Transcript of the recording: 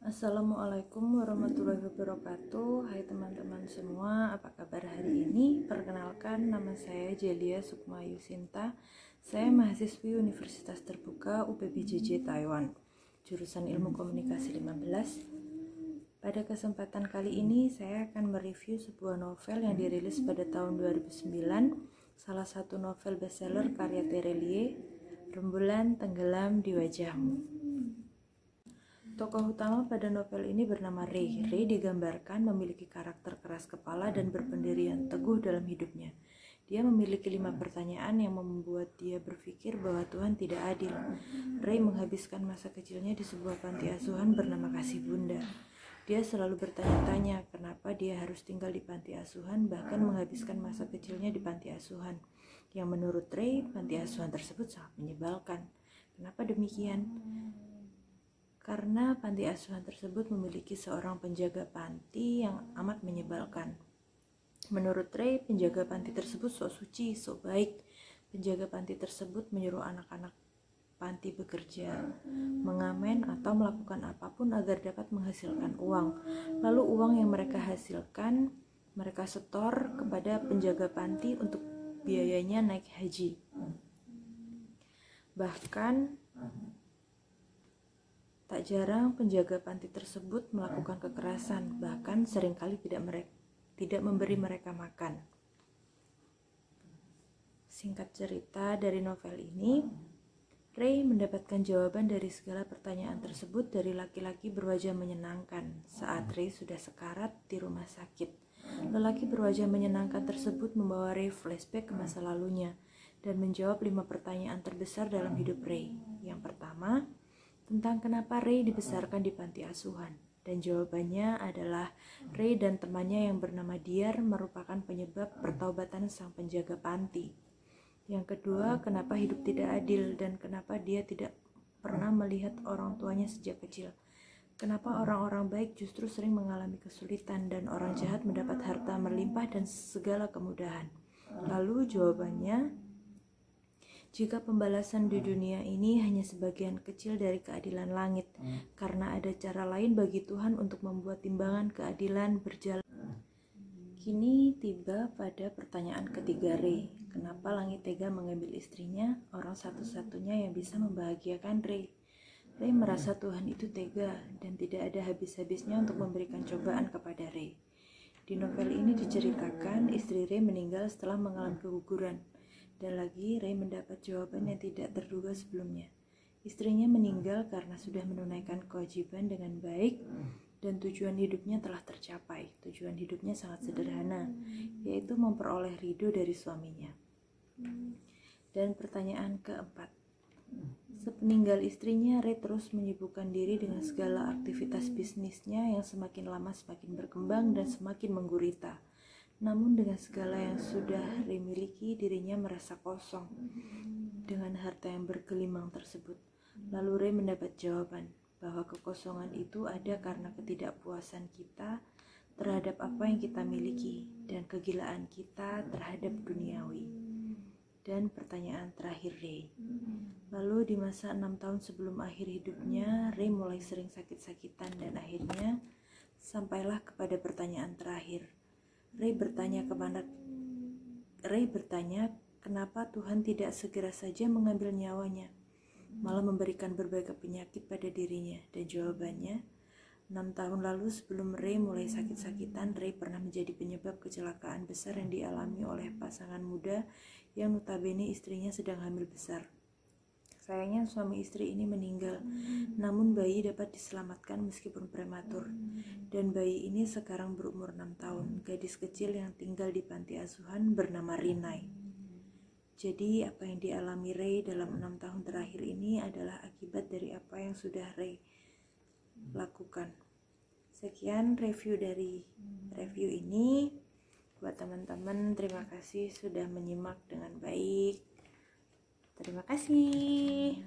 Assalamualaikum warahmatullahi wabarakatuh. Hai teman-teman semua, apa kabar hari ini? Perkenalkan, nama saya Jelia Sukma Yusinta. Saya mahasiswi Universitas Terbuka UPBJJ Taiwan, jurusan Ilmu Komunikasi 15. Pada kesempatan kali ini saya akan mereview sebuah novel yang dirilis pada tahun 2009, salah satu novel bestseller karya Terelie, Rembulan Tenggelam di Wajahmu. Tokoh utama pada novel ini bernama Ray. Ray digambarkan memiliki karakter keras kepala dan berpendirian teguh dalam hidupnya. Dia memiliki 5 pertanyaan yang membuat dia berpikir bahwa Tuhan tidak adil. Ray menghabiskan masa kecilnya di sebuah panti asuhan bernama Kasih Bunda. Dia selalu bertanya-tanya kenapa dia harus tinggal di panti asuhan, bahkan menghabiskan masa kecilnya di panti asuhan. Yang menurut Ray, panti asuhan tersebut sangat menyebalkan. Kenapa demikian? Karena panti asuhan tersebut memiliki seorang penjaga panti yang amat menyebalkan. Menurut Ray, penjaga panti tersebut sok suci, sok baik. Penjaga panti tersebut menyuruh anak-anak panti bekerja, mengamen, atau melakukan apapun agar dapat menghasilkan uang. Lalu uang yang mereka hasilkan, mereka setor kepada penjaga panti untuk biayanya naik haji. Bahkan tak jarang penjaga panti tersebut melakukan kekerasan, bahkan seringkali tidak memberi mereka makan. Singkat cerita dari novel ini, Ray mendapatkan jawaban dari segala pertanyaan tersebut dari laki-laki berwajah menyenangkan saat Ray sudah sekarat di rumah sakit. Lelaki berwajah menyenangkan tersebut membawa Ray flashback ke masa lalunya dan menjawab 5 pertanyaan terbesar dalam hidup Ray. Yang pertama, tentang kenapa Ray dibesarkan di panti asuhan, dan jawabannya adalah Ray dan temannya yang bernama Diar merupakan penyebab pertaubatan sang penjaga panti. Yang kedua, kenapa hidup tidak adil dan kenapa dia tidak pernah melihat orang tuanya sejak kecil. Kenapa orang-orang baik justru sering mengalami kesulitan dan orang jahat mendapat harta melimpah dan segala kemudahan. Lalu jawabannya, jika pembalasan di dunia ini hanya sebagian kecil dari keadilan langit, karena ada cara lain bagi Tuhan untuk membuat timbangan keadilan berjalan. Kini tiba pada pertanyaan ketiga Ray, kenapa langit tega mengambil istrinya, orang satu-satunya yang bisa membahagiakan Ray. Ray merasa Tuhan itu tega dan tidak ada habis-habisnya untuk memberikan cobaan kepada Ray. Di novel ini diceritakan istri Ray meninggal setelah mengalami keguguran. Dan lagi Ray mendapat jawaban yang tidak terduga sebelumnya. Istrinya meninggal karena sudah menunaikan kewajiban dengan baik dan tujuan hidupnya telah tercapai. Tujuan hidupnya sangat sederhana, yaitu memperoleh ridho dari suaminya. Dan pertanyaan keempat, sepeninggal istrinya, Ray terus menyibukkan diri dengan segala aktivitas bisnisnya yang semakin lama semakin berkembang dan semakin menggurita. Namun dengan segala yang sudah Ray miliki, dirinya merasa kosong dengan harta yang bergelimang tersebut. Lalu Ray mendapat jawaban bahwa kekosongan itu ada karena ketidakpuasan kita terhadap apa yang kita miliki dan kegilaan kita terhadap duniawi. Dan pertanyaan terakhir Ray, lalu di masa 6 tahun sebelum akhir hidupnya, Ray mulai sering sakit-sakitan dan akhirnya sampailah kepada pertanyaan terakhir. Ray bertanya kenapa Tuhan tidak segera saja mengambil nyawanya, malah memberikan berbagai penyakit pada dirinya. Dan jawabannya, 6 tahun lalu sebelum Ray mulai sakit-sakitan, Ray pernah menjadi penyebab kecelakaan besar yang dialami oleh pasangan muda yang notabene istrinya sedang hamil besar. Sayangnya suami istri ini meninggal, namun bayi dapat diselamatkan meskipun prematur. Dan bayi ini sekarang berumur 6 tahun, gadis kecil yang tinggal di panti asuhan bernama Rinai. Jadi apa yang dialami Ray dalam 6 tahun terakhir ini adalah akibat dari apa yang sudah Ray lakukan. Sekian review ini. Buat teman-teman, terima kasih sudah menyimak dengan baik. Terima kasih.